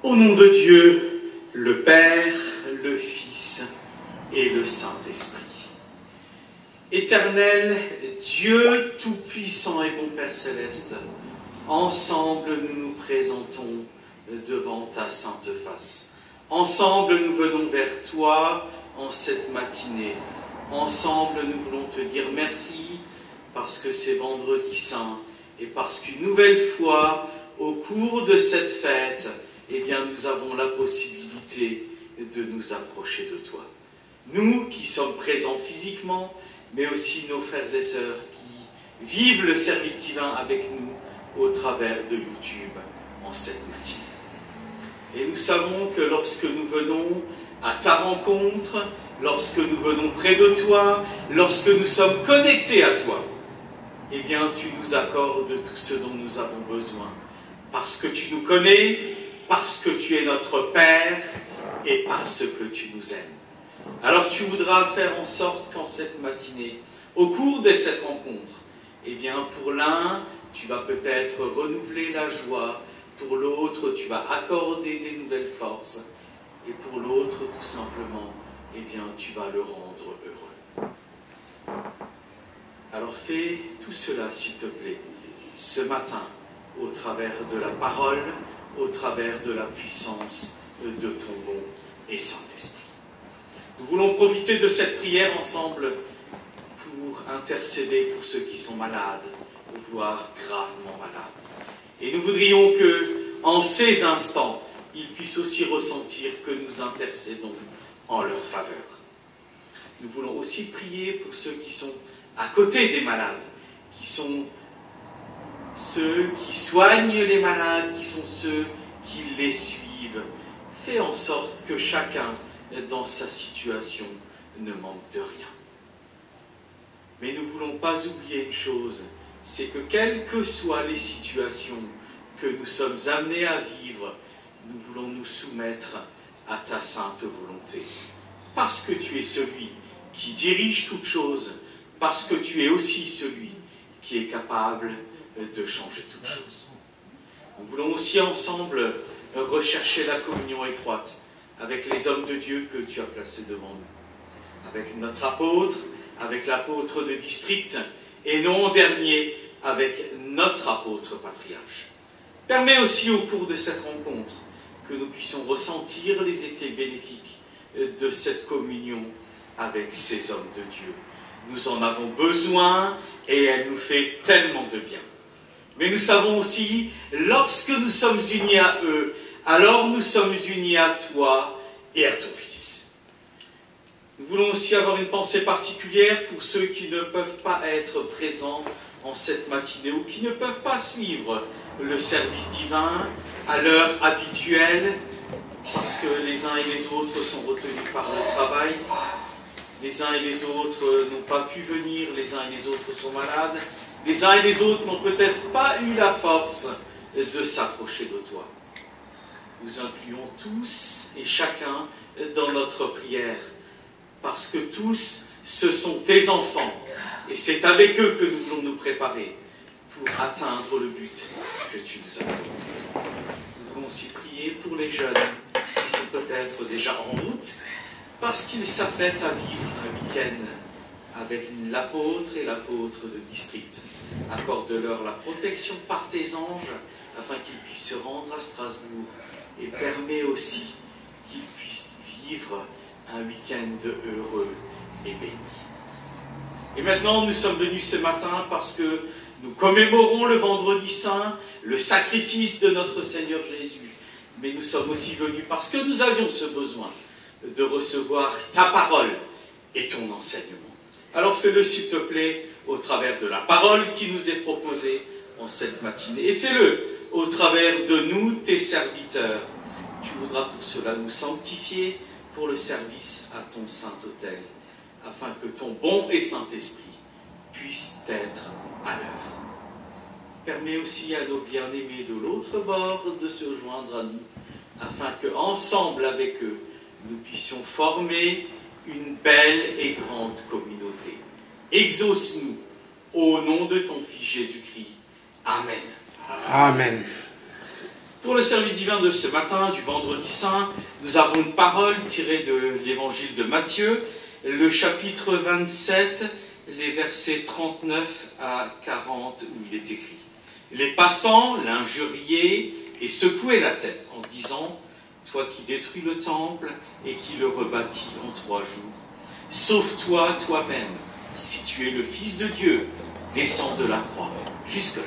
Au nom de Dieu, le Père, le Fils et le Saint-Esprit. Éternel Dieu Tout-Puissant et bon Père Céleste, ensemble nous nous présentons devant ta sainte face. Ensemble nous venons vers toi en cette matinée. Ensemble nous voulons te dire merci parce que c'est vendredi saint et parce qu'une nouvelle fois, au cours de cette fête, eh bien, nous avons la possibilité de nous approcher de toi. Nous qui sommes présents physiquement, mais aussi nos frères et sœurs qui vivent le service divin avec nous au travers de YouTube en cette matinée. Et nous savons que lorsque nous venons à ta rencontre, lorsque nous venons près de toi, lorsque nous sommes connectés à toi, eh bien, tu nous accordes tout ce dont nous avons besoin. Parce que tu nous connais, parce que tu es notre Père et parce que tu nous aimes. Alors tu voudras faire en sorte qu'en cette matinée, au cours de cette rencontre, eh bien, pour l'un, tu vas peut-être renouveler la joie, pour l'autre, tu vas accorder des nouvelles forces, et pour l'autre, tout simplement, eh bien, tu vas le rendre heureux. Alors fais tout cela, s'il te plaît, ce matin, au travers de la parole, au travers de la puissance de ton bon et Saint-Esprit. Nous voulons profiter de cette prière ensemble pour intercéder pour ceux qui sont malades, voire gravement malades. Et nous voudrions que, en ces instants, ils puissent aussi ressentir que nous intercédons en leur faveur. Nous voulons aussi prier pour ceux qui sont à côté des malades, qui sont ceux qui soignent les malades, qui sont ceux qui les suivent. Fais en sorte que chacun, dans sa situation, ne manque de rien. Mais nous ne voulons pas oublier une chose, c'est que quelles que soient les situations que nous sommes amenés à vivre, nous voulons nous soumettre à ta sainte volonté. Parce que tu es celui qui dirige toutes choses, parce que tu es aussi celui qui est capable de changer toutes choses. Nous voulons aussi ensemble rechercher la communion étroite avec les hommes de Dieu que tu as placés devant nous. Avec notre apôtre, avec l'apôtre de district, et non en dernier, avec notre apôtre patriarche. Permets aussi au cours de cette rencontre que nous puissions ressentir les effets bénéfiques de cette communion avec ces hommes de Dieu. Nous en avons besoin et elle nous fait tellement de bien. Mais nous savons aussi, lorsque nous sommes unis à eux, alors nous sommes unis à toi et à ton Fils. Nous voulons aussi avoir une pensée particulière pour ceux qui ne peuvent pas être présents en cette matinée ou qui ne peuvent pas suivre le service divin à l'heure habituelle parce que les uns et les autres sont retenus par le travail. Les uns et les autres n'ont pas pu venir, les uns et les autres sont malades, les uns et les autres n'ont peut-être pas eu la force de s'approcher de toi. Nous incluons tous et chacun dans notre prière, parce que tous, ce sont tes enfants, et c'est avec eux que nous voulons nous préparer pour atteindre le but que tu nous as donné. Nous voulons aussi prier pour les jeunes qui sont peut-être déjà en route, parce qu'ils s'apprêtent à vivre un week-end avec l'apôtre et l'apôtre de district. Accorde-leur la protection par tes anges, afin qu'ils puissent se rendre à Strasbourg, et permets aussi qu'ils puissent vivre un week-end heureux et béni. Et maintenant, nous sommes venus ce matin parce que nous commémorons le vendredi saint, le sacrifice de notre Seigneur Jésus. Mais nous sommes aussi venus parce que nous avions ce besoin de recevoir ta parole et ton enseignement. Alors fais-le, s'il te plaît, au travers de la parole qui nous est proposée en cette matinée. Et fais-le au travers de nous, tes serviteurs. Tu voudras pour cela nous sanctifier pour le service à ton Saint-Autel, afin que ton bon et Saint-Esprit puisse être à l'œuvre. Permets aussi à nos bien-aimés de l'autre bord de se joindre à nous, afin que, ensemble avec eux, nous puissions former une belle et grande communauté. Exauce-nous, au nom de ton Fils Jésus-Christ. Amen. Amen. Pour le service divin de ce matin, du vendredi saint, nous avons une parole tirée de l'évangile de Matthieu, le chapitre 27, les versets 39 à 40, où il est écrit « Les passants l'injuriaient et secouaient la tête en disant « Toi qui détruis le temple et qui le rebâtis en 3 jours, sauve-toi toi-même, si tu es le Fils de Dieu, descends de la croix. » Jusque-là.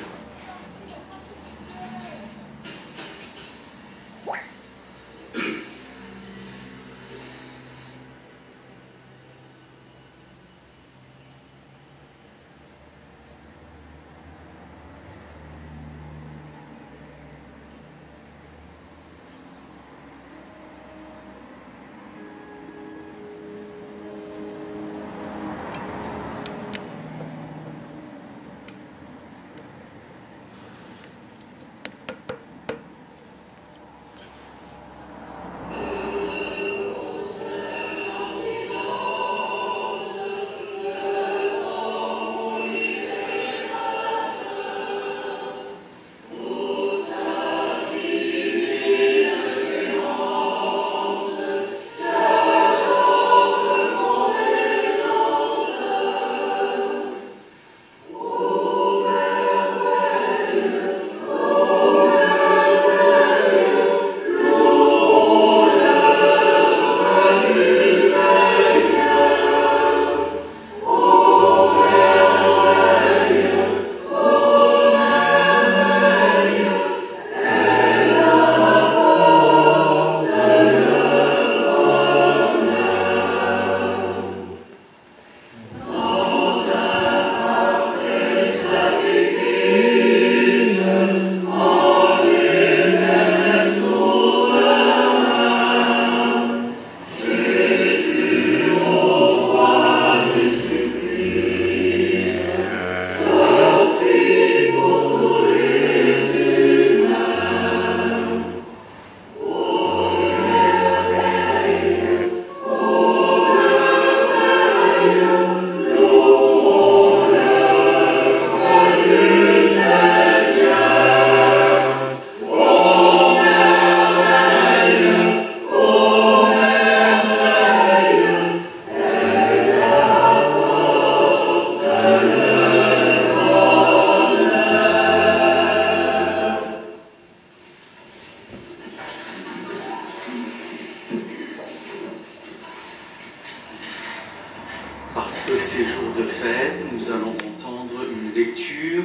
Parce que c'est jour de fête, nous allons entendre une lecture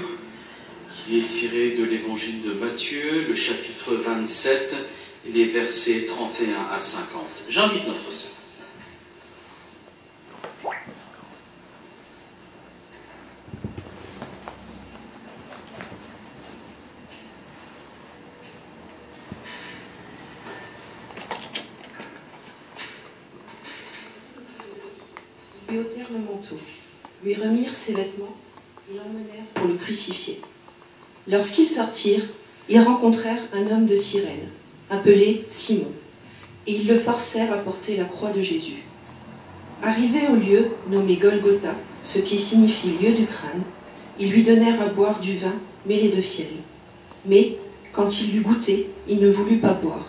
qui est tirée de l'évangile de Matthieu, le chapitre 27, les versets 31 à 50. J'invite notre sœur. Lui ôtèrent le manteau, lui remirent ses vêtements et l'emmenèrent pour le crucifier. Lorsqu'ils sortirent, ils rencontrèrent un homme de Cyrène, appelé Simon, et ils le forcèrent à porter la croix de Jésus. Arrivés au lieu nommé Golgotha, ce qui signifie lieu du crâne, ils lui donnèrent à boire du vin mêlé de fiel. Mais, quand il l'eut goûté, il ne voulut pas boire.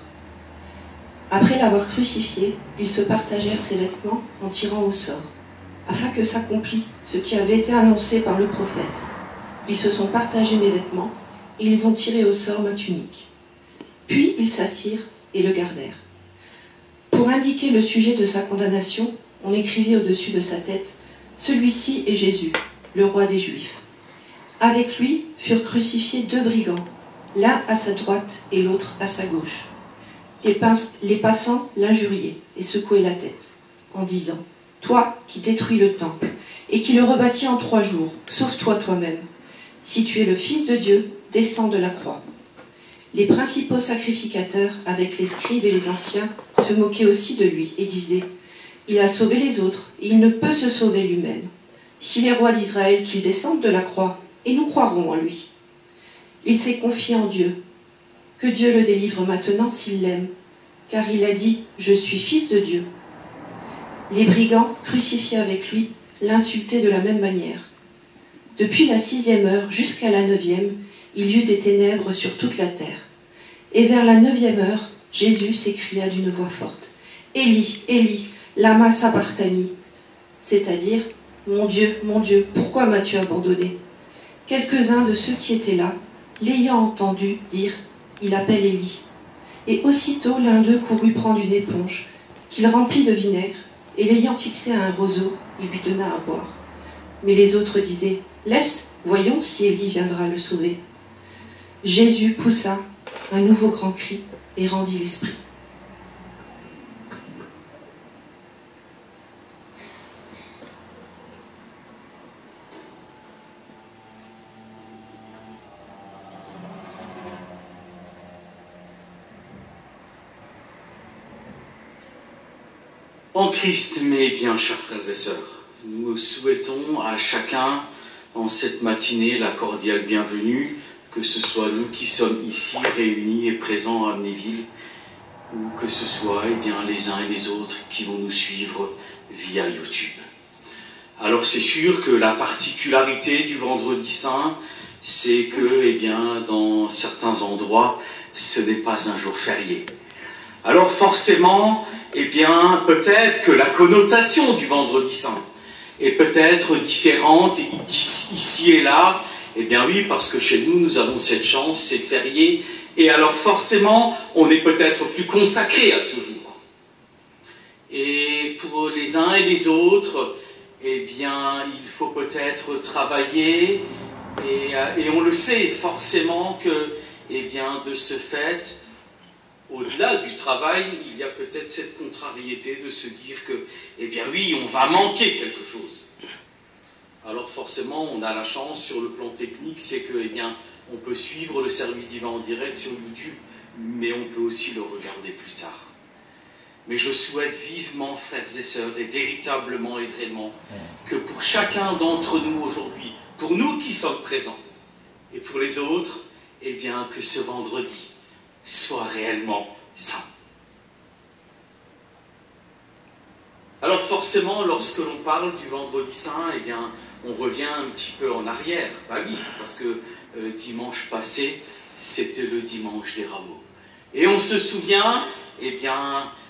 Après l'avoir crucifié, ils se partagèrent ses vêtements en tirant au sort, afin que s'accomplît ce qui avait été annoncé par le prophète. Ils se sont partagés mes vêtements, et ils ont tiré au sort ma tunique. Puis ils s'assirent et le gardèrent. Pour indiquer le sujet de sa condamnation, on écrivit au-dessus de sa tête « Celui-ci est Jésus, le roi des Juifs ». Avec lui furent crucifiés 2 brigands, l'un à sa droite et l'autre à sa gauche. Les passants l'injuriaient et secouaient la tête, en disant « Toi qui détruis le temple et qui le rebâtis en 3 jours, sauve-toi toi-même. Si tu es le Fils de Dieu, descends de la croix. » Les principaux sacrificateurs, avec les scribes et les anciens, se moquaient aussi de lui et disaient « Il a sauvé les autres, et il ne peut se sauver lui-même. S'il est roi d'Israël, qu'il descende de la croix, et nous croirons en lui. » Il s'est confié en Dieu. Que Dieu le délivre maintenant s'il l'aime, car il a dit « Je suis fils de Dieu ». Les brigands, crucifiés avec lui, l'insultaient de la même manière. Depuis la 6e heure jusqu'à la 9e, il y eut des ténèbres sur toute la terre. Et vers la 9e heure, Jésus s'écria d'une voix forte, « Élie, Élie, lama sabachthani » c'est-à-dire, « Mon Dieu, pourquoi m'as-tu abandonné » Quelques-uns de ceux qui étaient là, l'ayant entendu, dirent, « Il appelle Élie » Et aussitôt l'un d'eux courut prendre une éponge, qu'il remplit de vinaigre, et l'ayant fixée à un roseau, il lui donna à boire. Mais les autres disaient, « Laisse, voyons si Élie viendra le sauver. » Jésus poussa un nouveau grand cri et rendit l'esprit. En Christ, mes bien chers frères et sœurs, nous souhaitons à chacun en cette matinée la cordiale bienvenue, que ce soit nous qui sommes ici réunis et présents à Amnéville, ou que ce soit les uns et les autres qui vont nous suivre via YouTube. Alors c'est sûr que la particularité du Vendredi Saint, c'est que dans certains endroits, ce n'est pas un jour férié. Alors forcément, peut-être que la connotation du Vendredi Saint est peut-être différente ici et là. Oui, parce que chez nous, nous avons cette chance, c'est férié. Et alors forcément, on est peut-être plus consacré à ce jour. Et pour les uns et les autres, il faut peut-être travailler. Et on le sait forcément que, de ce fait, au-delà du travail, il y a peut-être cette contrariété de se dire que, oui, on va manquer quelque chose. Alors forcément, on a la chance sur le plan technique, c'est que, on peut suivre le service divin en direct sur YouTube, mais on peut aussi le regarder plus tard. Mais je souhaite vivement, frères et sœurs, et véritablement et vraiment, que pour chacun d'entre nous aujourd'hui, pour nous qui sommes présents, et pour les autres, que ce vendredi soit réellement saint. Alors forcément, lorsque l'on parle du Vendredi Saint, on revient un petit peu en arrière. Oui, parce que dimanche passé, c'était le dimanche des rameaux. Et on se souvient,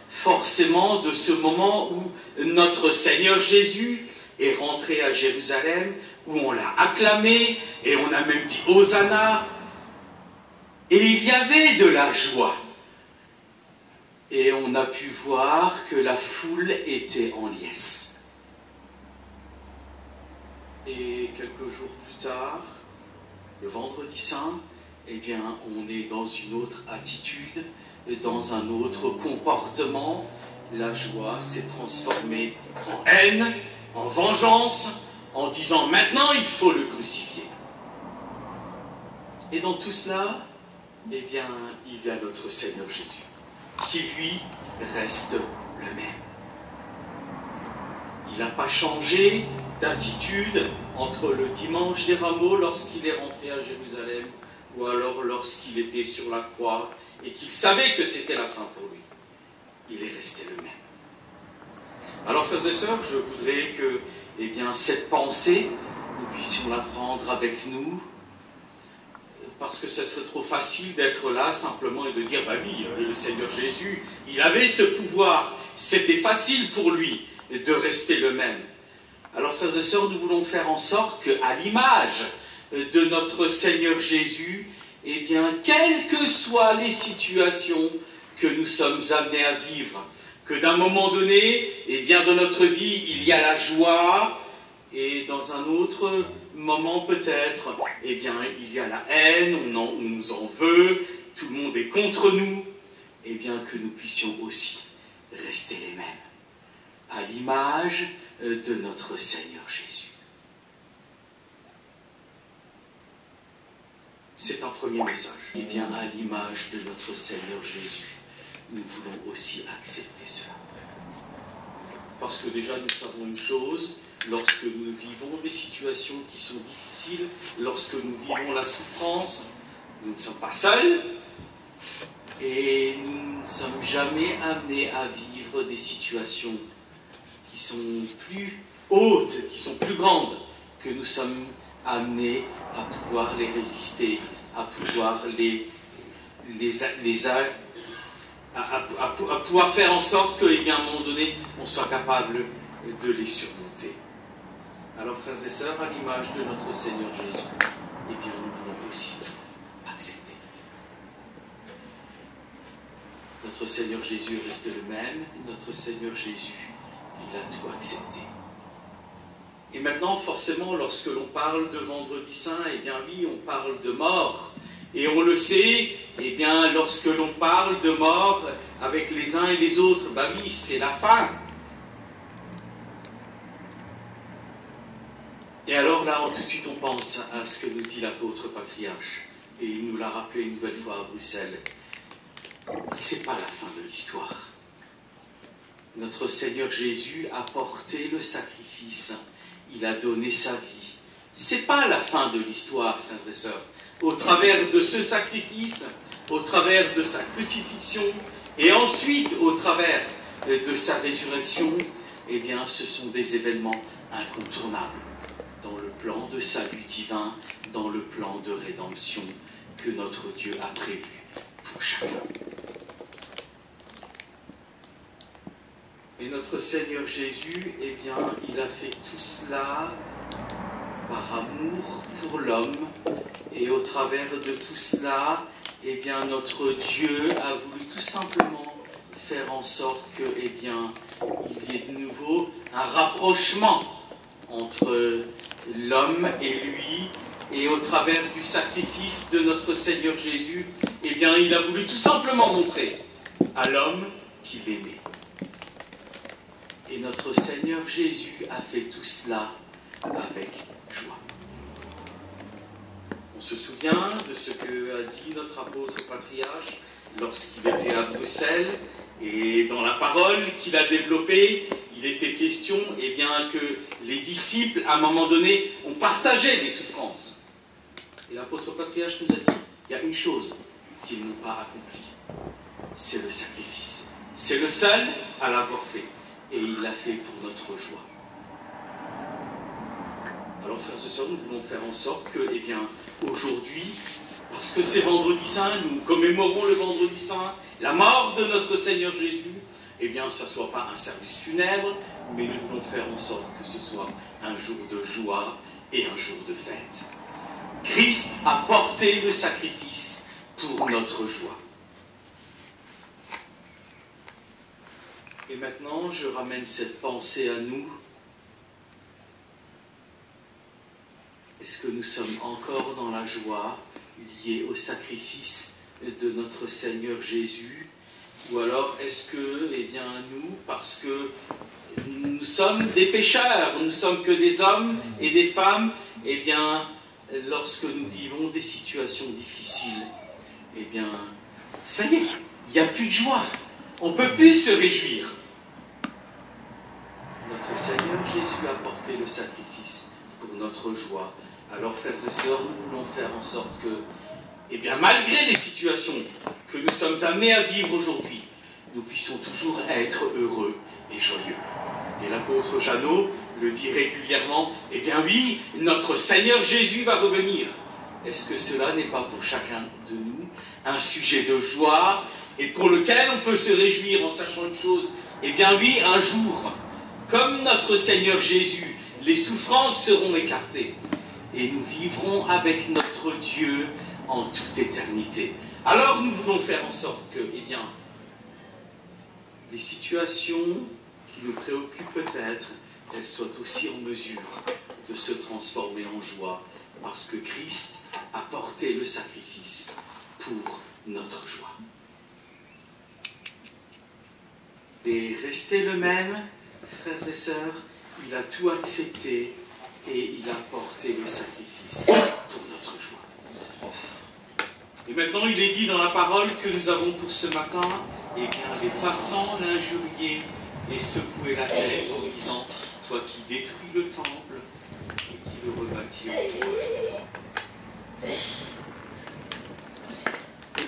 forcément de ce moment où notre Seigneur Jésus est rentré à Jérusalem, où on l'a acclamé, et on a même dit « Hosanna ». Et il y avait de la joie. Et on a pu voir que la foule était en liesse. Et quelques jours plus tard, le Vendredi Saint, on est dans une autre attitude, dans un autre comportement. La joie s'est transformée en haine, en vengeance, en disant maintenant il faut le crucifier. Et dans tout cela, il y a notre Seigneur Jésus, qui lui reste le même. Il n'a pas changé d'attitude entre le dimanche des rameaux lorsqu'il est rentré à Jérusalem ou alors lorsqu'il était sur la croix et qu'il savait que c'était la fin pour lui. Il est resté le même. Alors frères et sœurs, je voudrais que cette pensée, nous puissions la prendre avec nous, parce que ce serait trop facile d'être là simplement et de dire, oui, le Seigneur Jésus, il avait ce pouvoir, c'était facile pour lui de rester le même. Alors frères et sœurs, nous voulons faire en sorte qu'à l'image de notre Seigneur Jésus, quelles que soient les situations que nous sommes amenés à vivre, que d'un moment donné, dans notre vie, il y a la joie, et dans un autre moment peut-être, il y a la haine, on nous en veut, tout le monde est contre nous, que nous puissions aussi rester les mêmes, à l'image de notre Seigneur Jésus. C'est un premier message. À l'image de notre Seigneur Jésus, nous voulons aussi accepter cela. Parce que déjà, nous savons une chose, lorsque nous vivons des situations qui sont difficiles, lorsque nous vivons la souffrance, nous ne sommes pas seuls, et nous ne sommes jamais amenés à vivre des situations qui sont plus hautes, qui sont plus grandes, que nous sommes amenés à pouvoir les résister, à pouvoir les à pouvoir faire en sorte qu'à un moment donné, on soit capable de les surmonter. Alors, frères et sœurs, à l'image de notre Seigneur Jésus, nous voulons aussi tout accepter. Notre Seigneur Jésus est resté le même. Notre Seigneur Jésus, il a tout accepté. Et maintenant, forcément, lorsque l'on parle de Vendredi Saint, oui, on parle de mort. Et on le sait, lorsque l'on parle de mort avec les uns et les autres, oui, c'est la fin. Et alors là, tout de suite, on pense à ce que nous dit l'apôtre patriarche. Et il nous l'a rappelé une nouvelle fois à Bruxelles. C'est pas la fin de l'histoire. Notre Seigneur Jésus a porté le sacrifice. Il a donné sa vie. C'est pas la fin de l'histoire, frères et sœurs. Au travers de ce sacrifice, au travers de sa crucifixion, et ensuite au travers de sa résurrection, ce sont des événements incontournables dans le plan de salut divin, dans le plan de rédemption que notre Dieu a prévu pour chacun. Et notre Seigneur Jésus, il a fait tout cela par amour pour l'homme, et au travers de tout cela, notre Dieu a voulu tout simplement faire en sorte que, il y ait de nouveau un rapprochement entre l'homme et lui, et au travers du sacrifice de notre Seigneur Jésus, il a voulu tout simplement montrer à l'homme qu'il aimait. Et notre Seigneur Jésus a fait tout cela avec joie. On se souvient de ce que a dit notre apôtre patriarche lorsqu'il était à Bruxelles, et dans la parole qu'il a développée, il était question que les disciples, à un moment donné, ont partagé les souffrances. Et l'apôtre patriarche nous a dit, il y a une chose qu'ils n'ont pas accomplie, c'est le sacrifice. C'est le seul à l'avoir fait, et il l'a fait pour notre joie. Alors, frères et sœurs, nous voulons faire en sorte que, aujourd'hui, parce que c'est Vendredi Saint, nous commémorons le Vendredi Saint, la mort de notre Seigneur Jésus, ça ne soit pas un service funèbre, mais nous voulons faire en sorte que ce soit un jour de joie et un jour de fête. Christ a porté le sacrifice pour notre joie. Et maintenant, je ramène cette pensée à nous. Est-ce que nous sommes encore dans la joie liée au sacrifice de notre Seigneur Jésus? Ou alors est-ce que, nous, parce que nous sommes des pécheurs, nous ne sommes que des hommes et des femmes, lorsque nous vivons des situations difficiles, ça y est, il n'y a plus de joie. On ne peut plus se réjouir. Notre Seigneur Jésus a porté le sacrifice pour notre joie. Alors, frères et sœurs, nous voulons faire en sorte que, malgré les situations que nous sommes amenés à vivre aujourd'hui, nous puissions toujours être heureux et joyeux. Et l'apôtre Jeannot le dit régulièrement, oui, notre Seigneur Jésus va revenir. Est-ce que cela n'est pas pour chacun de nous un sujet de joie et pour lequel on peut se réjouir en sachant une chose? Oui, un jour, comme notre Seigneur Jésus, les souffrances seront écartées et nous vivrons avec notre Dieu en toute éternité. Alors nous voulons faire en sorte que, les situations qui nous préoccupent peut-être, elles soient aussi en mesure de se transformer en joie, parce que Christ a porté le sacrifice pour notre joie. Et restez le même, frères et sœurs, il a tout accepté et il a porté le sacrifice pour notre joie. Et maintenant, il est dit dans la parole que nous avons pour ce matin, les passants l'injuriaient et secouaient la tête en disant, toi qui détruis le temple et qui le rebâtis en 3 jours.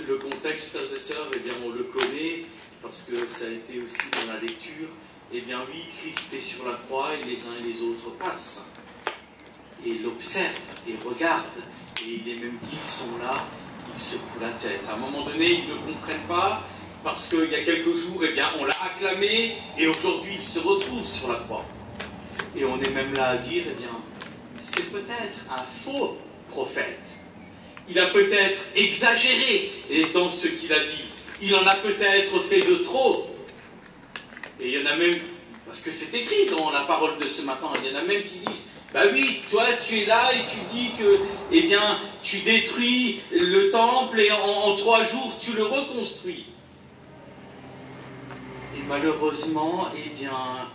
Le contexte, frères et sœurs, on le connaît, parce que ça a été aussi dans la lecture. Oui, Christ est sur la croix et les uns et les autres passent. Et l'observent et regardent. Et il est même dit, ils sont là ils secouent la tête. À un moment donné, ils ne comprennent pas, parce qu'il y a quelques jours, eh bien, on l'a acclamé, et aujourd'hui, il se retrouve sur la croix. Et on est même là à dire, eh bien, c'est peut-être un faux prophète. Il a peut-être exagéré dans ce qu'il a dit. Il en a peut-être fait de trop. Et il y en a même, parce que c'est écrit dans la parole de ce matin, il y en a même qui disent, bah oui, toi tu es là et tu dis que, eh bien, tu détruis le temple et en 3 jours tu le reconstruis. Et malheureusement, eh bien,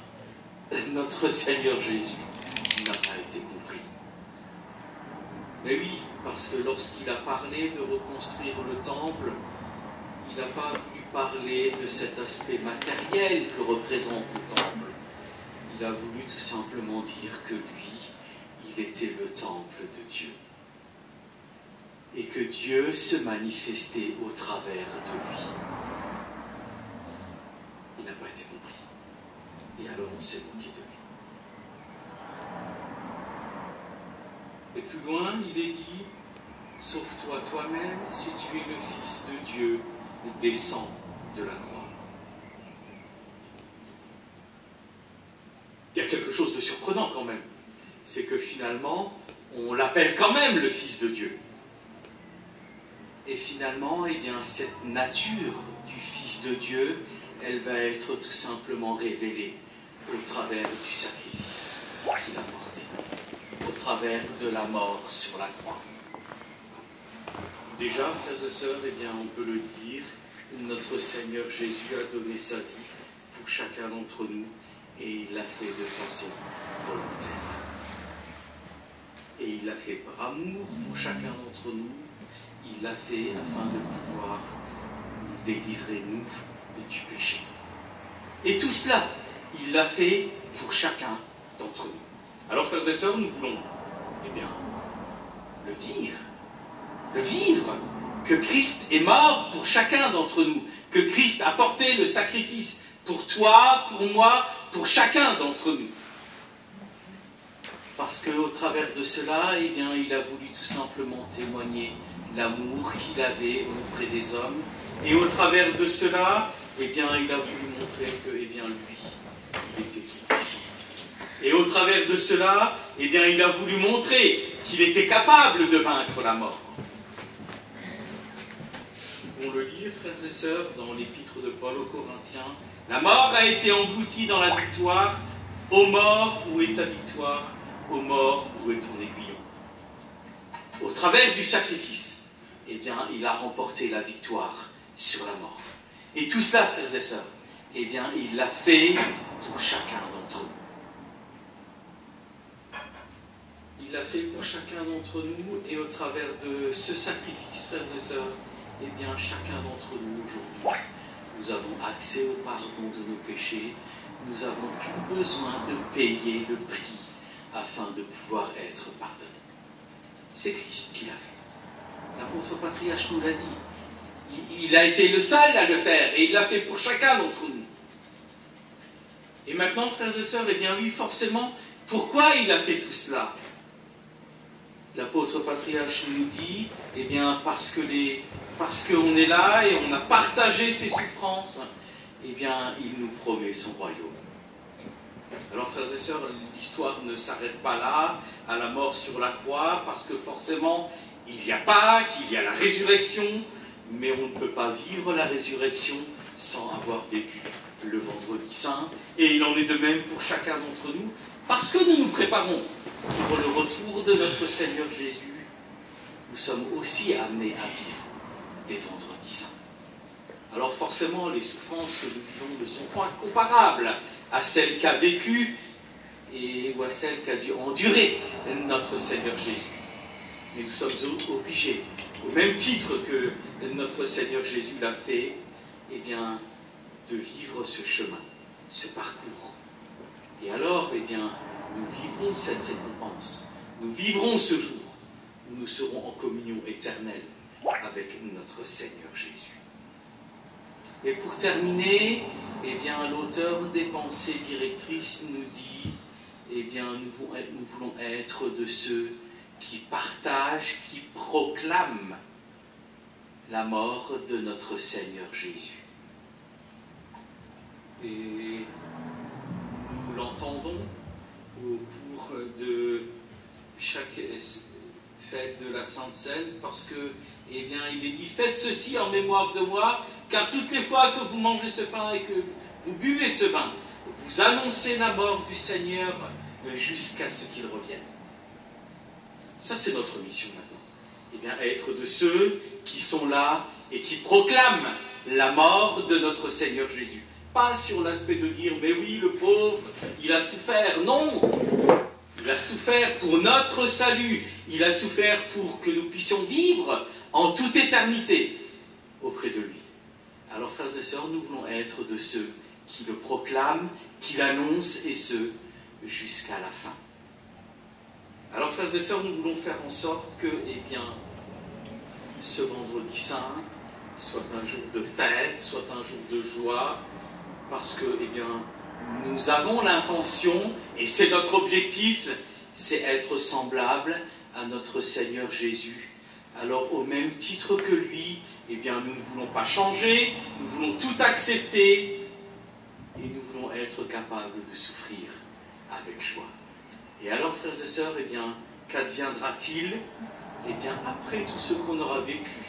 notre Seigneur Jésus n'a pas été compris. Mais oui, parce que lorsqu'il a parlé de reconstruire le temple, il n'a pas voulu parler de cet aspect matériel que représente le temple. Il a voulu tout simplement dire que lui, il était le temple de Dieu. Et que Dieu se manifestait au travers de lui. Il n'a pas été compris. Et alors on s'est moqué de lui. Et plus loin, il est dit, sauve-toi toi-même si tu es le Fils de Dieu, descends de la croix. Il y a quelque chose de surprenant quand même. C'est que finalement, on l'appelle quand même le Fils de Dieu. Et finalement, eh bien, cette nature du Fils de Dieu, elle va être tout simplement révélée au travers du sacrifice qu'il a porté, au travers de la mort sur la croix. Déjà, frères et sœurs, eh bien, on peut le dire, notre Seigneur Jésus a donné sa vie pour chacun d'entre nous et il l'a fait de façon volontaire. Et il l'a fait par amour pour chacun d'entre nous, il l'a fait afin de pouvoir nous délivrer, nous, du péché. Et tout cela, il l'a fait pour chacun d'entre nous. Alors, frères et sœurs, nous voulons, eh bien, le dire, le vivre, que Christ est mort pour chacun d'entre nous, que Christ a porté le sacrifice pour toi, pour moi, pour chacun d'entre nous. Parce qu'au travers de cela, eh bien, il a voulu tout simplement témoigner l'amour qu'il avait auprès des hommes. Et au travers de cela, eh bien, il a voulu montrer que, eh bien, lui, il était tout puissant. Et au travers de cela, eh bien, il a voulu montrer qu'il était capable de vaincre la mort. On le lit, frères et sœurs, dans l'épître de Paul aux Corinthiens. La mort a été engloutie dans la victoire. Ô mort, où est ta victoire? Ô mort, où est ton aiguillon? Au travers du sacrifice, eh bien, il a remporté la victoire sur la mort. Et tout cela, frères et sœurs, eh bien, il l'a fait pour chacun d'entre nous. Il l'a fait pour chacun d'entre nous, et au travers de ce sacrifice, frères et sœurs, eh bien, chacun d'entre nous aujourd'hui, nous avons accès au pardon de nos péchés, nous n'avons plus besoin de payer le prix afin de pouvoir être pardonnés. C'est Christ qui l'a fait. L'apôtre patriarche nous l'a dit. Il a été le seul à le faire, et il l'a fait pour chacun d'entre nous. Et maintenant, frères et sœurs, eh bien oui, forcément, pourquoi il a fait tout cela? L'apôtre patriarche nous dit, eh bien, parce qu'on est là et on a partagé ses souffrances, eh bien, il nous promet son royaume. Alors, frères et sœurs, l'histoire ne s'arrête pas là, à la mort sur la croix, parce que forcément, il y a Pâques, il y a la résurrection, mais on ne peut pas vivre la résurrection sans avoir vécu le vendredi saint, et il en est de même pour chacun d'entre nous, parce que nous nous préparons pour le retour de notre Seigneur Jésus. Nous sommes aussi amenés à vivre des vendredis saints. Alors forcément, les souffrances que nous vivons ne sont pas comparables à celles qu'a vécues ou à celles qu'a dû endurer notre Seigneur Jésus. Mais nous sommes obligés, au même titre que notre Seigneur Jésus l'a fait, eh bien, de vivre ce chemin, ce parcours. Et alors, eh bien, nous vivrons cette récompense. Nous vivrons ce jour où nous serons en communion éternelle avec notre Seigneur Jésus. Et pour terminer, eh bien, l'auteur des pensées directrices nous dit, eh bien, nous voulons être de ceux qui partagent, qui proclament la mort de notre Seigneur Jésus. Et nous l'entendons au cours de chaque fête de la Sainte Seine, parce que, eh bien, il est dit, faites ceci en mémoire de moi, car toutes les fois que vous mangez ce pain et que vous buvez ce vin, vous annoncez la mort du Seigneur jusqu'à ce qu'il revienne. Ça, c'est notre mission maintenant. Eh bien, être de ceux qui sont là et qui proclament la mort de notre Seigneur Jésus. Pas sur l'aspect de dire, mais oui, le pauvre, il a souffert. Non! Il a souffert pour notre salut. Il a souffert pour que nous puissions vivre en toute éternité auprès de lui. Alors, frères et sœurs, nous voulons être de ceux qui le proclament, qui l'annoncent, et ce, jusqu'à la fin. Alors, frères et sœurs, nous voulons faire en sorte que, eh bien, ce vendredi saint soit un jour de fête, soit un jour de joie, parce que, eh bien, nous avons l'intention, et c'est notre objectif, c'est être semblable à notre Seigneur Jésus. Alors, au même titre que lui, eh bien, nous ne voulons pas changer, nous voulons tout accepter, et nous voulons être capables de souffrir avec joie. Et alors, frères et sœurs, eh bien, qu'adviendra-t-il? Eh bien, après tout ce qu'on aura vécu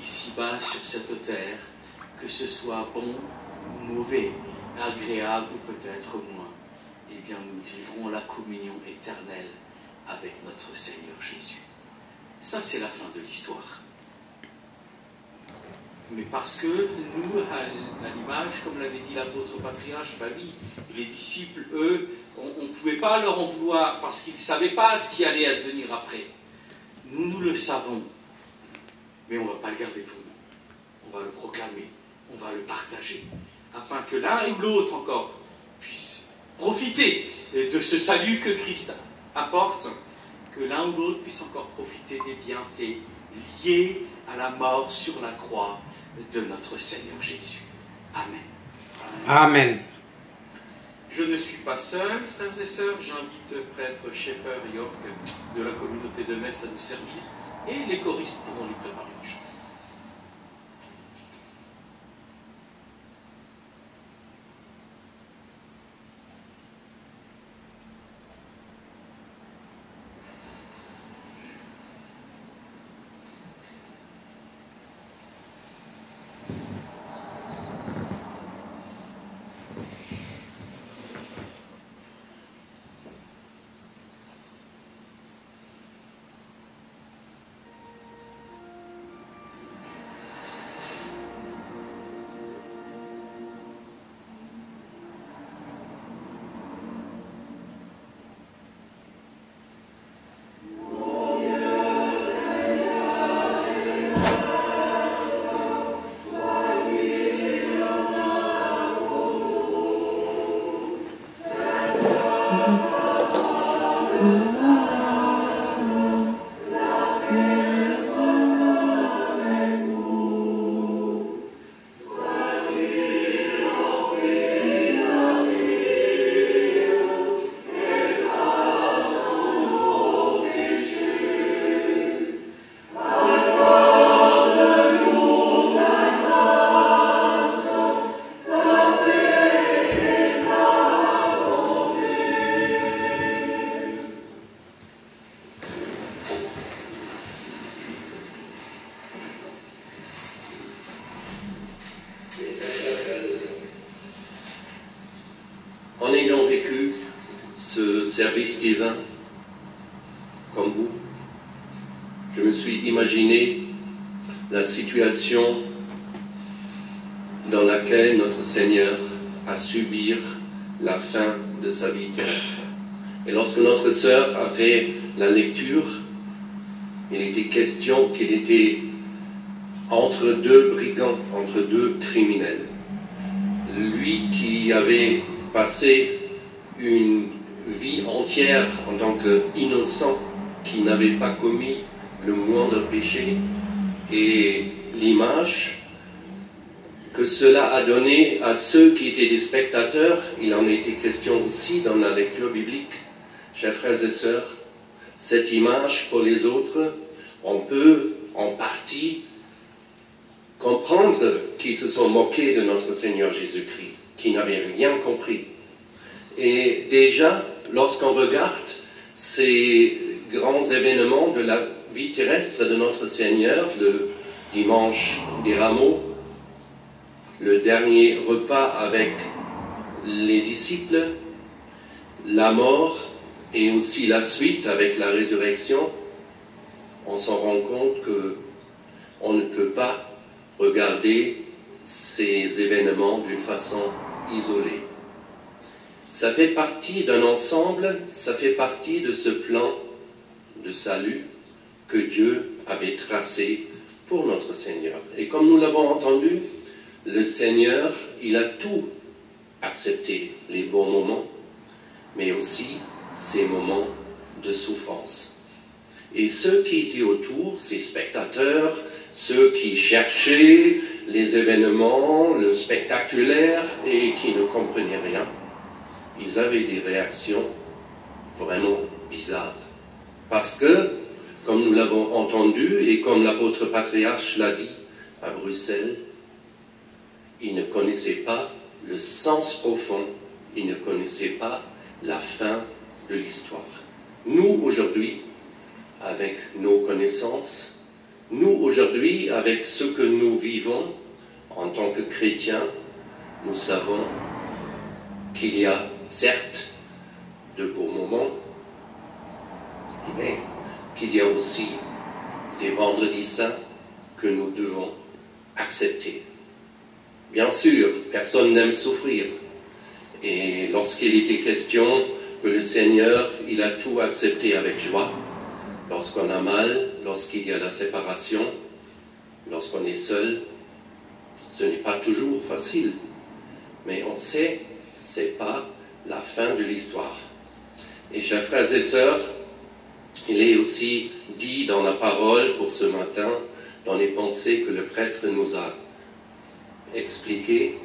ici-bas sur cette terre, que ce soit bon ou mauvais, agréable ou peut-être moins, eh bien, nous vivrons la communion éternelle avec notre Seigneur Jésus. Ça, c'est la fin de l'histoire. Mais parce que nous, à l'image, comme l'avait dit l'apôtre patriarche, ben oui, les disciples, eux, on ne pouvait pas leur en vouloir parce qu'ils ne savaient pas ce qui allait advenir après. Nous, nous le savons, mais on ne va pas le garder pour nous. On va le proclamer, on va le partager, afin que l'un ou l'autre encore puisse profiter de ce salut que Christ apporte, que l'un ou l'autre puisse encore profiter des bienfaits liés à la mort sur la croix de notre Seigneur Jésus. Amen. Amen. Je ne suis pas seul, frères et sœurs, j'invite prêtre Shepherd York de la communauté de Metz à nous servir, et les choristes pourront lui préparer le chant. En ayant vécu ce service divin, comme vous, je me suis imaginé la situation dans laquelle notre Seigneur a subi la fin de sa vie terrestre. Et lorsque notre sœur a fait la lecture, il était question qu'il était entre deux brigands, entre deux criminels. Lui qui avait passé une vie entière en tant qu'innocent, qui n'avait pas commis le moindre péché, et l'image que cela a donné à ceux qui étaient des spectateurs. Il en était question aussi dans la lecture biblique. Chers frères et sœurs, cette image pour les autres, on peut en partie comprendre qu'ils se sont moqués de notre Seigneur Jésus-Christ, qu'ils n'avaient rien compris. Et déjà, lorsqu'on regarde ces grands événements de la vie terrestre de notre Seigneur, le dimanche des Rameaux, le dernier repas avec les disciples, la mort et aussi la suite avec la résurrection, on s'en rend compte qu'on ne peut pas regarder ces événements d'une façon isolée. Ça fait partie d'un ensemble, ça fait partie de ce plan de salut que Dieu avait tracé pour notre Seigneur. Et comme nous l'avons entendu, le Seigneur, il a tout accepté, les bons moments, mais aussi ces moments de souffrance. Et ceux qui étaient autour, ces spectateurs, ceux qui cherchaient les événements, le spectaculaire et qui ne comprenaient rien, ils avaient des réactions vraiment bizarres. Parce que, comme nous l'avons entendu et comme l'apôtre patriarche l'a dit à Bruxelles, ils ne connaissaient pas le sens profond, ils ne connaissaient pas la fin de l'histoire. Nous, aujourd'hui, avec nos connaissances, nous, aujourd'hui, avec ce que nous vivons en tant que chrétiens, nous savons qu'il y a certes de beaux moments, mais qu'il y a aussi des vendredis saints que nous devons accepter. Bien sûr, personne n'aime souffrir. Et lorsqu'il était question que le Seigneur, il a tout accepté avec joie, lorsqu'on a mal, lorsqu'il y a la séparation, lorsqu'on est seul, ce n'est pas toujours facile. Mais on sait, ce n'est pas la fin de l'histoire. Et chers frères et sœurs, il est aussi dit dans la parole pour ce matin, dans les pensées que le prêtre nous a expliquées,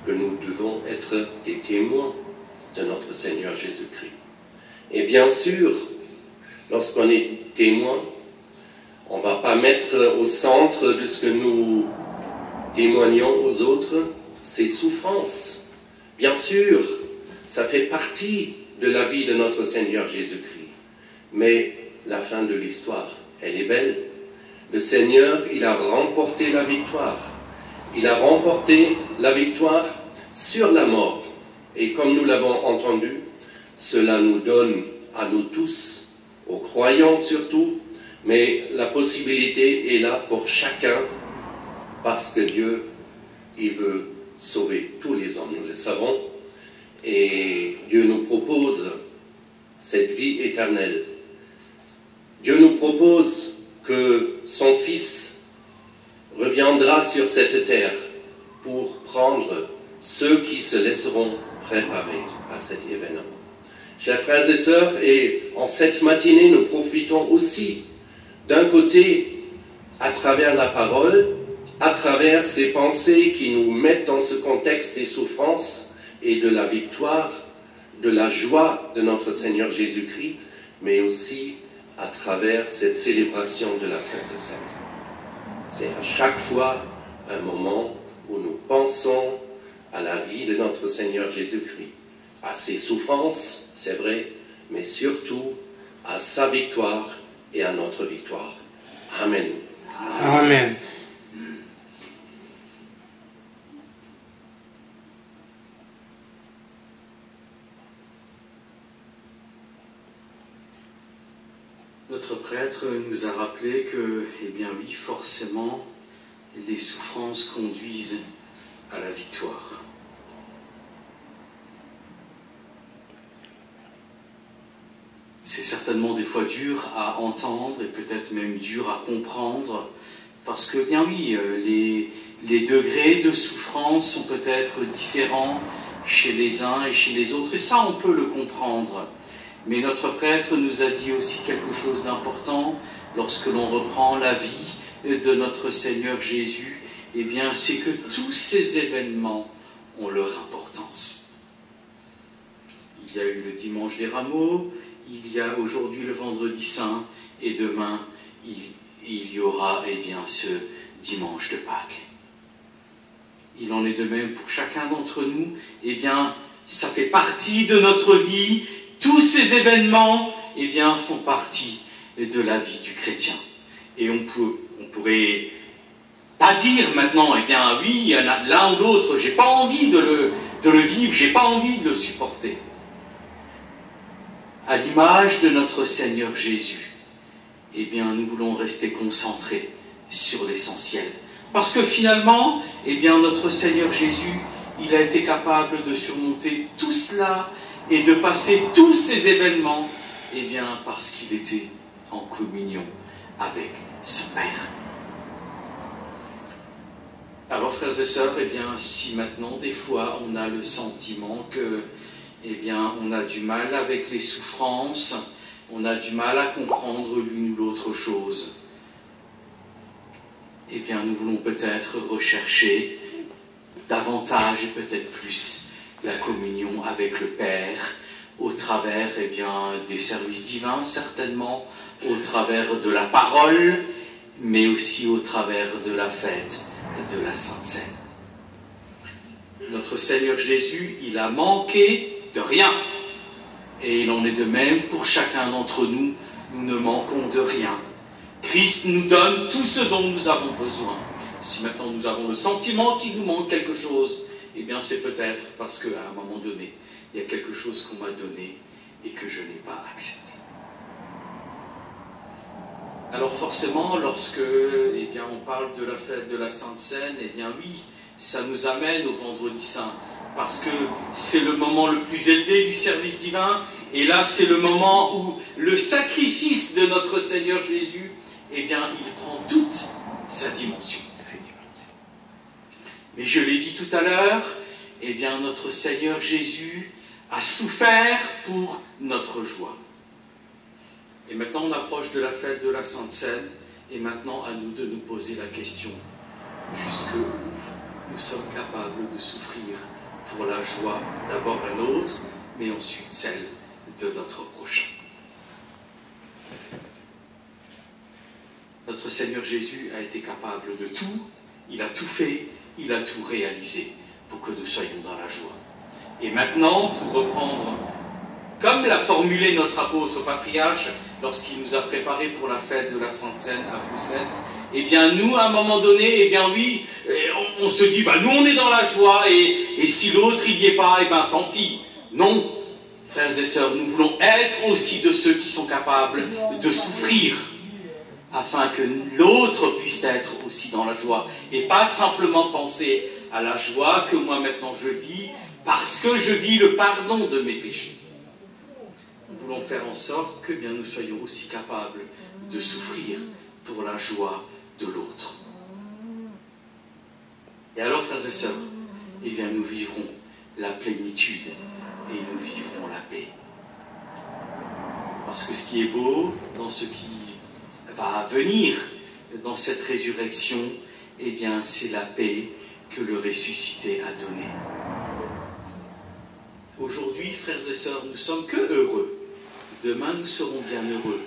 que nous devons être des témoins de notre Seigneur Jésus-Christ. Et bien sûr, lorsqu'on est témoin, on ne va pas mettre au centre de ce que nous témoignons aux autres ces souffrances. Bien sûr, ça fait partie de la vie de notre Seigneur Jésus-Christ. Mais la fin de l'histoire, elle est belle. Le Seigneur, il a remporté la victoire. Il a remporté la victoire sur la mort. Et comme nous l'avons entendu, cela nous donne à nous tous, aux croyants surtout, mais la possibilité est là pour chacun, parce que Dieu, il veut sauver tous les hommes, nous le savons. Et Dieu nous propose cette vie éternelle. Dieu nous propose que son Fils reviendra sur cette terre pour prendre ceux qui se laisseront préparer à cet événement. Chers frères et sœurs, et en cette matinée, nous profitons aussi d'un côté, à travers la parole, à travers ces pensées qui nous mettent dans ce contexte des souffrances et de la victoire, de la joie de notre Seigneur Jésus-Christ, mais aussi à travers cette célébration de la Sainte Seine. C'est à chaque fois un moment où nous pensons à la vie de notre Seigneur Jésus-Christ, à ses souffrances, c'est vrai, mais surtout à sa victoire et à notre victoire. Amen. Amen. Notre prêtre nous a rappelé que, eh bien oui, forcément, les souffrances conduisent à la victoire. C'est certainement des fois dur à entendre et peut-être même dur à comprendre, parce que, bien oui, les degrés de souffrance sont peut-être différents chez les uns et chez les autres, et ça, on peut le comprendre. Mais notre prêtre nous a dit aussi quelque chose d'important lorsque l'on reprend la vie de notre Seigneur Jésus, eh bien, c'est que tous ces événements ont leur importance. Il y a eu le dimanche des Rameaux, il y a aujourd'hui le vendredi saint, et demain, il y aura, eh bien, ce dimanche de Pâques. Il en est de même pour chacun d'entre nous. Eh bien, ça fait partie de notre vie. Tous ces événements, eh bien, font partie de la vie du chrétien. Et on pourrait pas dire maintenant, eh bien, oui, il y en a l'un ou l'autre, j'ai pas envie de le vivre, j'ai pas envie de le supporter. À l'image de notre Seigneur Jésus, eh bien, nous voulons rester concentrés sur l'essentiel. Parce que finalement, eh bien, notre Seigneur Jésus, il a été capable de surmonter tout cela et de passer tous ces événements, eh bien, parce qu'il était en communion avec son Père. Alors, frères et sœurs, eh bien, si maintenant, des fois, on a le sentiment que, eh bien, on a du mal avec les souffrances, on a du mal à comprendre l'une ou l'autre chose, eh bien, nous voulons peut-être rechercher davantage et peut-être plus la communion avec le Père, au travers, eh bien, des services divins, certainement, au travers de la parole, mais aussi au travers de la fête de la Sainte Seine. Notre Seigneur Jésus, il a manqué de rien. Et il en est de même pour chacun d'entre nous, nous ne manquons de rien. Christ nous donne tout ce dont nous avons besoin. Si maintenant nous avons le sentiment qu'il nous manque quelque chose, eh bien c'est peut-être parce qu'à un moment donné, il y a quelque chose qu'on m'a donné et que je n'ai pas accepté. Alors forcément, lorsque eh bien, on parle de la fête de la Sainte Seine, eh bien oui, ça nous amène au Vendredi Saint, parce que c'est le moment le plus élevé du service divin, et là c'est le moment où le sacrifice de notre Seigneur Jésus, eh bien, il prend toute sa dimension. Mais je l'ai dit tout à l'heure, eh bien, notre Seigneur Jésus a souffert pour notre joie. Et maintenant, on approche de la fête de la Sainte Seine, et maintenant, à nous de nous poser la question, jusqu'où nous sommes capables de souffrir pour la joie, d'abord la nôtre, mais ensuite celle de notre prochain. Notre Seigneur Jésus a été capable de tout, il a tout fait, il a tout réalisé pour que nous soyons dans la joie. Et maintenant, pour reprendre, comme l'a formulé notre apôtre patriarche, lorsqu'il nous a préparés pour la fête de la Sainte Seine à Bruxelles, eh bien nous, à un moment donné, eh bien oui, on se dit, bah, nous on est dans la joie, et si l'autre il n'y est pas, eh bien tant pis. Non, frères et sœurs, nous voulons être aussi de ceux qui sont capables de souffrir, afin que l'autre puisse être aussi dans la joie, et pas simplement penser à la joie que moi maintenant je vis, parce que je vis le pardon de mes péchés. Nous voulons faire en sorte que bien, nous soyons aussi capables de souffrir pour la joie de l'autre. Et alors, frères et sœurs, eh bien, nous vivrons la plénitude et nous vivrons la paix. Parce que ce qui est beau dans ce qui va venir, dans cette résurrection, eh bien, c'est la paix que le ressuscité a donnée. Aujourd'hui, frères et sœurs, nous ne sommes que heureux. Demain, nous serons bien heureux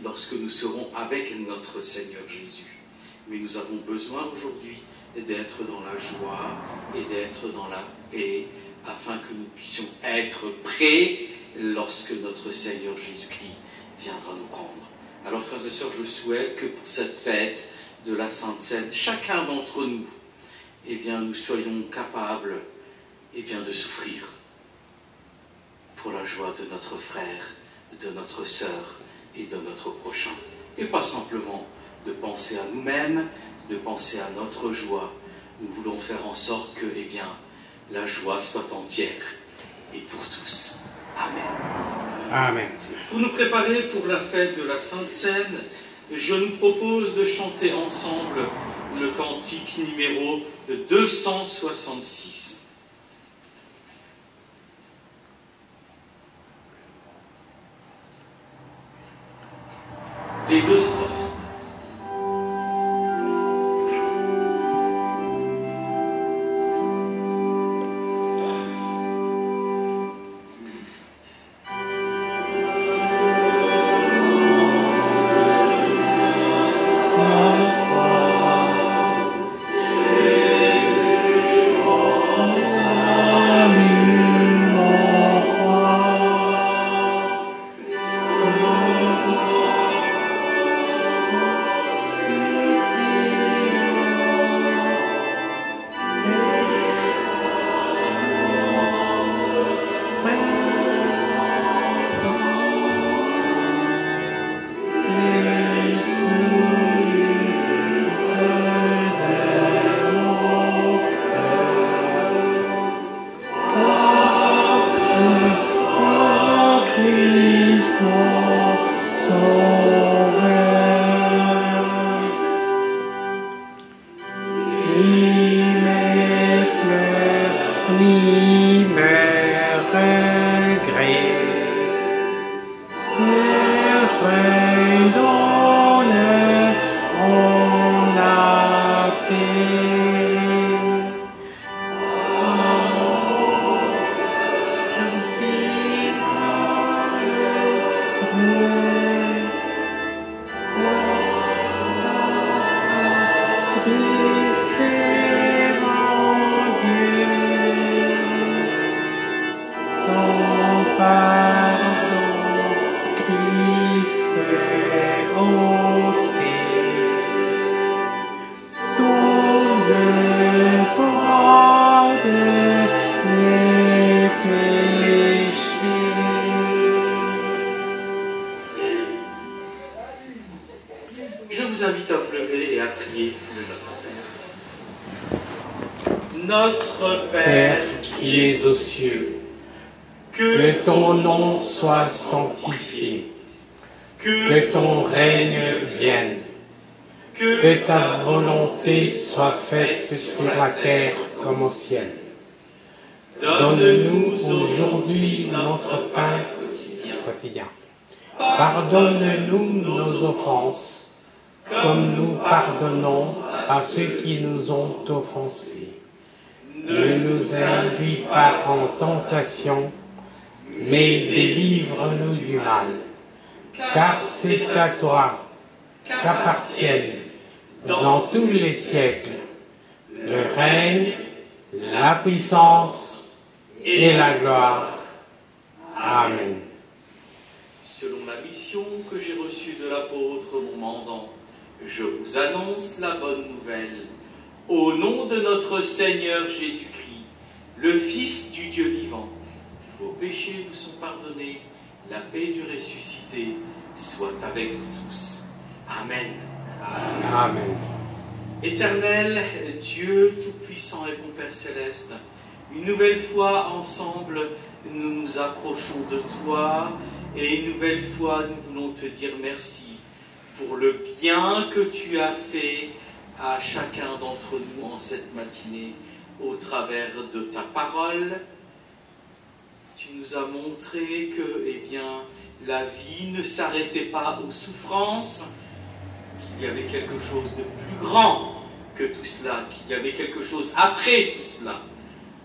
lorsque nous serons avec notre Seigneur Jésus. Mais nous avons besoin aujourd'hui d'être dans la joie et d'être dans la paix, afin que nous puissions être prêts lorsque notre Seigneur Jésus-Christ viendra nous prendre. Alors, frères et sœurs, je souhaite que pour cette fête de la Sainte Seine, chacun d'entre nous, eh bien, nous soyons capables, eh bien, de souffrir pour la joie de notre frère, de notre sœur et de notre prochain. Et pas simplement de penser à nous-mêmes, de penser à notre joie. Nous voulons faire en sorte que, eh bien, la joie soit entière et pour tous. Amen. Amen. Pour nous préparer pour la fête de la Sainte Seine, je nous propose de chanter ensemble le cantique numéro 266. Les deux strophes. Amen. Notre Père qui es aux cieux, que ton nom soit sanctifié, que ton règne vienne, que ta volonté soit faite sur la terre comme au ciel. Donne-nous aujourd'hui notre pain quotidien. Pardonne-nous nos offenses, comme nous pardonnons à ceux qui nous ont offensés. Ne nous induis pas en tentation, mais délivre-nous du mal. Car c'est à toi qu'appartiennent dans tous les siècles le règne, la puissance et la gloire. Amen. Selon la mission que j'ai reçue de l'apôtre mon mandant, je vous annonce la bonne nouvelle. Au nom de notre Seigneur Jésus-Christ, le Fils du Dieu vivant, vos péchés vous sont pardonnés, la paix du ressuscité soit avec vous tous. Amen. Amen. Éternel Dieu Tout-Puissant et bon Père Céleste, une nouvelle fois ensemble, nous nous approchons de toi et une nouvelle fois, nous voulons te dire merci pour le bien que tu as fait à chacun d'entre nous en cette matinée au travers de ta parole. Tu nous as montré que, eh bien, la vie ne s'arrêtait pas aux souffrances, qu'il y avait quelque chose de plus grand que tout cela, qu'il y avait quelque chose après tout cela,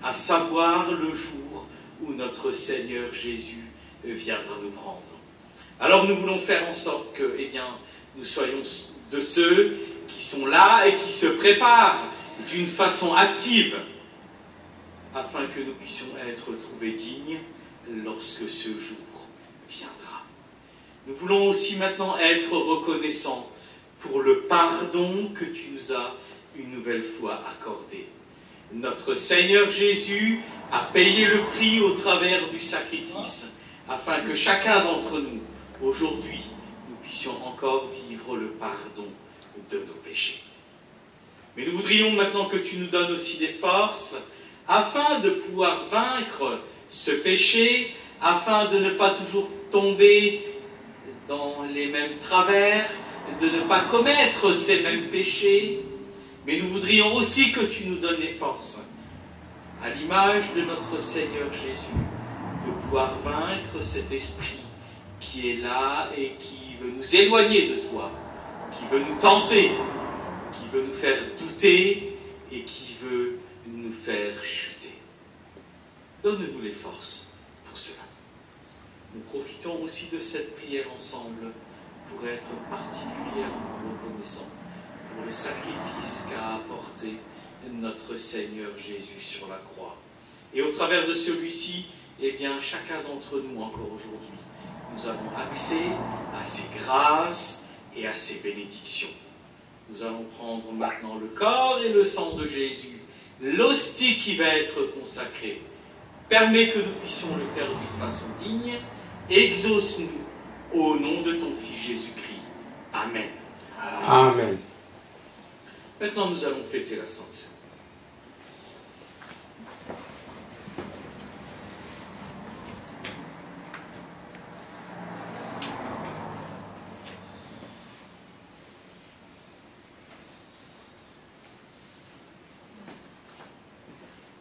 à savoir le jour où notre Seigneur Jésus viendra nous prendre. Alors nous voulons faire en sorte que, eh bien, nous soyons de ceux qui sont là et qui se préparent d'une façon active, afin que nous puissions être trouvés dignes lorsque ce jour viendra. Nous voulons aussi maintenant être reconnaissants pour le pardon que tu nous as une nouvelle fois accordé. Notre Seigneur Jésus a payé le prix au travers du sacrifice, afin que chacun d'entre nous, aujourd'hui, nous puissions encore vivre le pardon de nos péchés. Mais nous voudrions maintenant que tu nous donnes aussi des forces, afin de pouvoir vaincre ce péché, afin de ne pas toujours tomber dans les mêmes travers, de ne pas commettre ces mêmes péchés. Mais nous voudrions aussi que tu nous donnes les forces, à l'image de notre Seigneur Jésus, de pouvoir vaincre cet esprit qui est là et qui veut nous éloigner de toi, qui veut nous tenter, qui veut nous faire douter et qui veut nous faire chuter. Donne-nous les forces pour cela. Nous profitons aussi de cette prière ensemble pour être particulièrement reconnaissants pour le sacrifice qu'a apporté notre Seigneur Jésus sur la croix. Et au travers de celui-ci, eh bien, chacun d'entre nous encore aujourd'hui, nous avons accès à ces grâces et à ces bénédictions. Nous allons prendre maintenant le corps et le sang de Jésus, l'hostie qui va être consacrée. Permets que nous puissions le faire d'une façon digne. Exauce-nous au nom de ton Fils Jésus-Christ. Amen. Amen. Maintenant, nous allons fêter la Sainte Seine.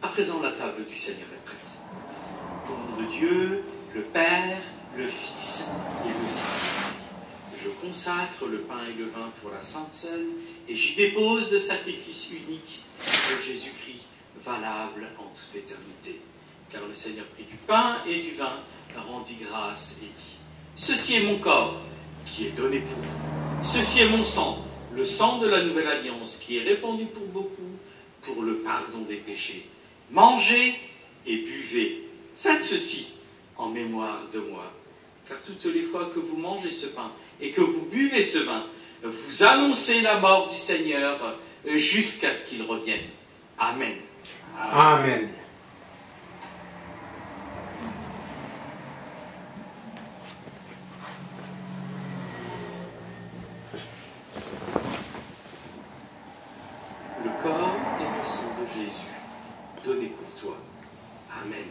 À présent, la table du Seigneur est prête. Au nom de Dieu, le Père, le Fils et le Saint-Esprit, je consacre le pain et le vin pour la Sainte Seine et j'y dépose le sacrifice unique de Jésus-Christ, valable en toute éternité. Car le Seigneur prit du pain et du vin, rendit grâce et dit : ceci est mon corps qui est donné pour vous. Ceci est mon sang, le sang de la nouvelle alliance qui est répandu pour beaucoup, pour le pardon des péchés. Mangez et buvez. Faites ceci en mémoire de moi. Car toutes les fois que vous mangez ce pain et que vous buvez ce vin, vous annoncez la mort du Seigneur jusqu'à ce qu'il revienne. Amen. Amen. Le corps et le sang de Jésus, donné pour toi. Amen.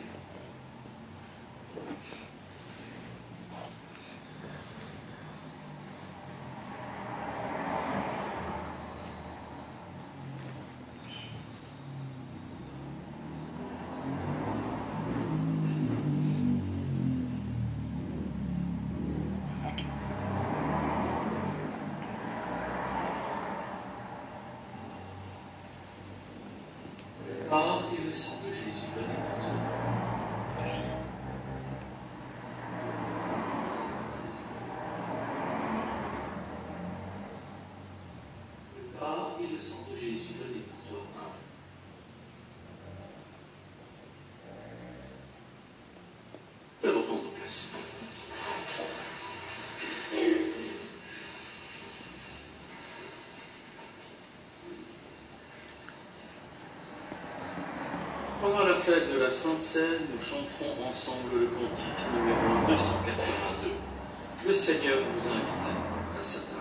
Corps et le sang de Jésus donné pour toi. Le corps et le sang de Jésus donné pour toi. Reprendre place. Pendant la fête de la Sainte Seine, nous chanterons ensemble le cantique numéro 282. Le Seigneur vous invite à sa table.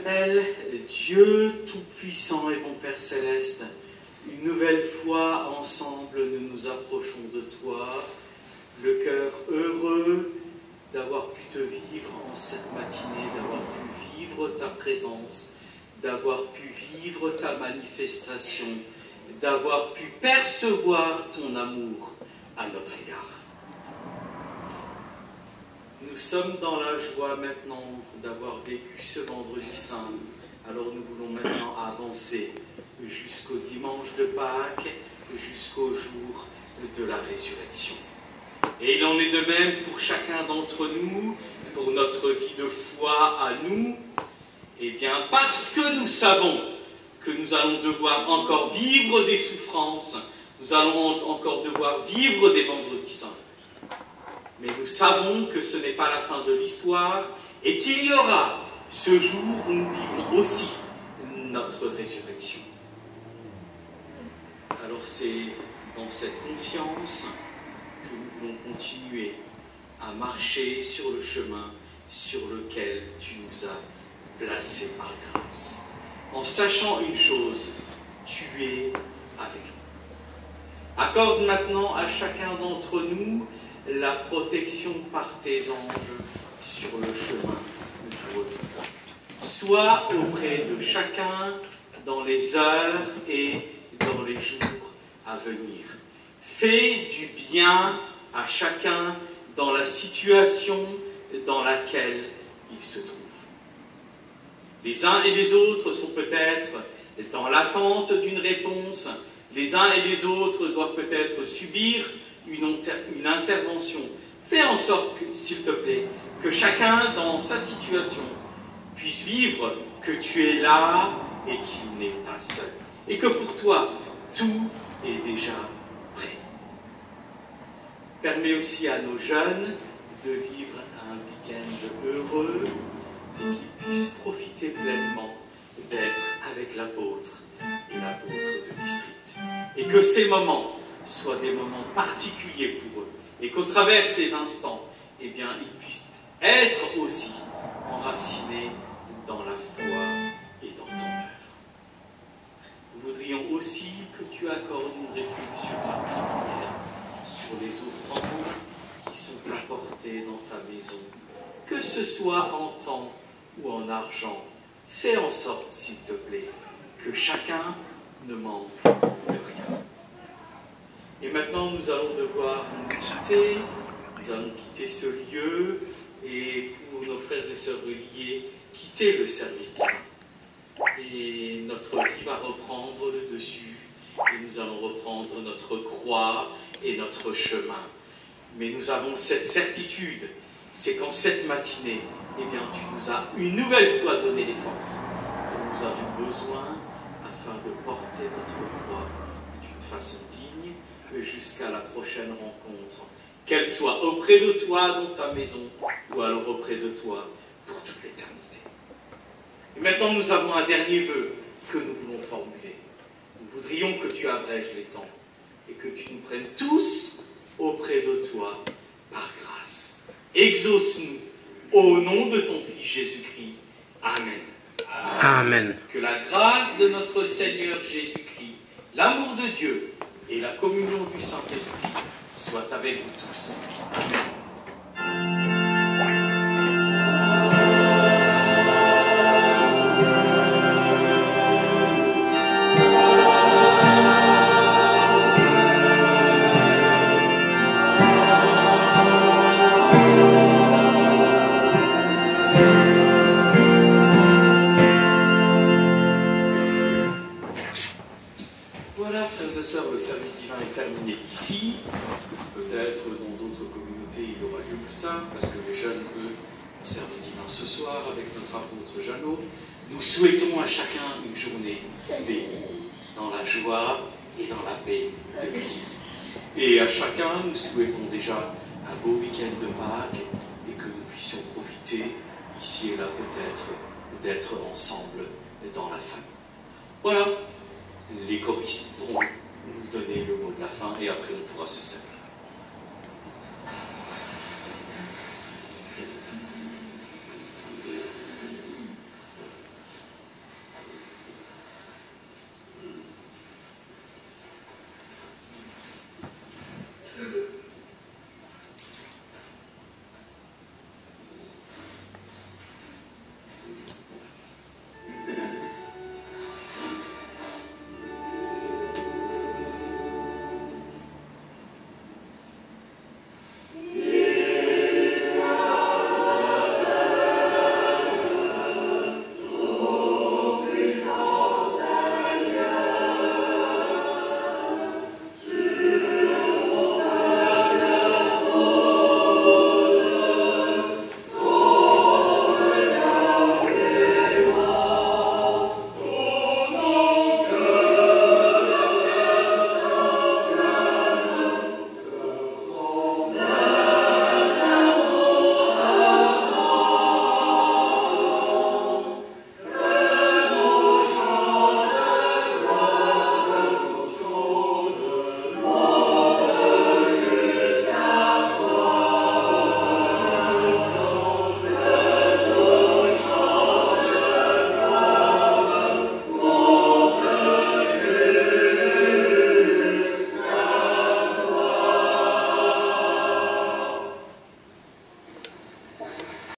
Éternel, Dieu Tout-Puissant et bon Père Céleste, une nouvelle fois ensemble nous nous approchons de toi, le cœur heureux d'avoir pu te vivre en cette matinée, d'avoir pu vivre ta présence, d'avoir pu vivre ta manifestation, d'avoir pu percevoir ton amour à notre égard. Nous sommes dans la joie maintenant d'avoir vécu ce vendredi saint. Alors nous voulons maintenant avancer jusqu'au dimanche de Pâques, jusqu'au jour de la résurrection. Et il en est de même pour chacun d'entre nous, pour notre vie de foi à nous. Eh bien, parce que nous savons que nous allons devoir encore vivre des souffrances, nous allons encore devoir vivre des vendredis saints. Mais nous savons que ce n'est pas la fin de l'histoire et qu'il y aura ce jour où nous vivrons aussi notre résurrection. Alors c'est dans cette confiance que nous voulons continuer à marcher sur le chemin sur lequel tu nous as placés par grâce. En sachant une chose, tu es avec nous. Accorde maintenant à chacun d'entre nous la protection par tes anges sur le chemin du retour. Sois auprès de chacun dans les heures et dans les jours à venir. Fais du bien à chacun dans la situation dans laquelle il se trouve. Les uns et les autres sont peut-être dans l'attente d'une réponse. Les uns et les autres doivent peut-être subir une intervention. Fais en sorte, s'il te plaît, que chacun dans sa situation puisse vivre que tu es là et qu'il n'est pas seul. Et que pour toi, tout est déjà prêt. Permets aussi à nos jeunes de vivre un week-end heureux et qu'ils puissent profiter pleinement d'être avec l'apôtre et l'apôtre de district. Et que ces moments soient des moments particuliers pour eux. Et qu'au travers de ces instants, eh bien, ils puissent être aussi enracinés dans la foi et dans ton œuvre. Nous voudrions aussi que tu accordes une réflexion particulière sur les offrandes qui sont apportées dans ta maison, que ce soit en temps ou en argent. Fais en sorte, s'il te plaît, que chacun ne manque de rien. Et maintenant, nous allons devoir nous quitter. Nous allons quitter ce lieu et pour nos frères et sœurs reliés, quitter le service divin. Et notre vie va reprendre le dessus et nous allons reprendre notre croix et notre chemin. Mais nous avons cette certitude, c'est qu'en cette matinée, eh bien, tu nous as une nouvelle fois donné les forces dont nous avions besoin afin de porter notre croix d'une façon digne jusqu'à la prochaine rencontre, qu'elle soit auprès de toi dans ta maison ou alors auprès de toi pour toute l'éternité. Et maintenant, nous avons un dernier vœu que nous voulons formuler. Nous voudrions que tu abrèges les temps et que tu nous prennes tous auprès de toi par grâce. Exauce-nous au nom de ton Fils Jésus-Christ. Amen. Amen. Que la grâce de notre Seigneur Jésus-Christ, l'amour de Dieu et la communion du Saint-Esprit soient avec vous tous. Amen. Le service divin est terminé ici. Peut-être dans d'autres communautés il aura lieu plus tard, parce que les jeunes, eux, ont service divin ce soir avec notre apôtre Jeannot. Nous souhaitons à chacun une journée bénie, dans la joie et dans la paix de Christ. Et à chacun, nous souhaitons déjà un beau week-end de Pâques et que nous puissions profiter, ici et là peut-être, d'être ensemble dans la famille. Voilà, les choristes pourront nous donner le mot de la fin et après on pourra se saluer.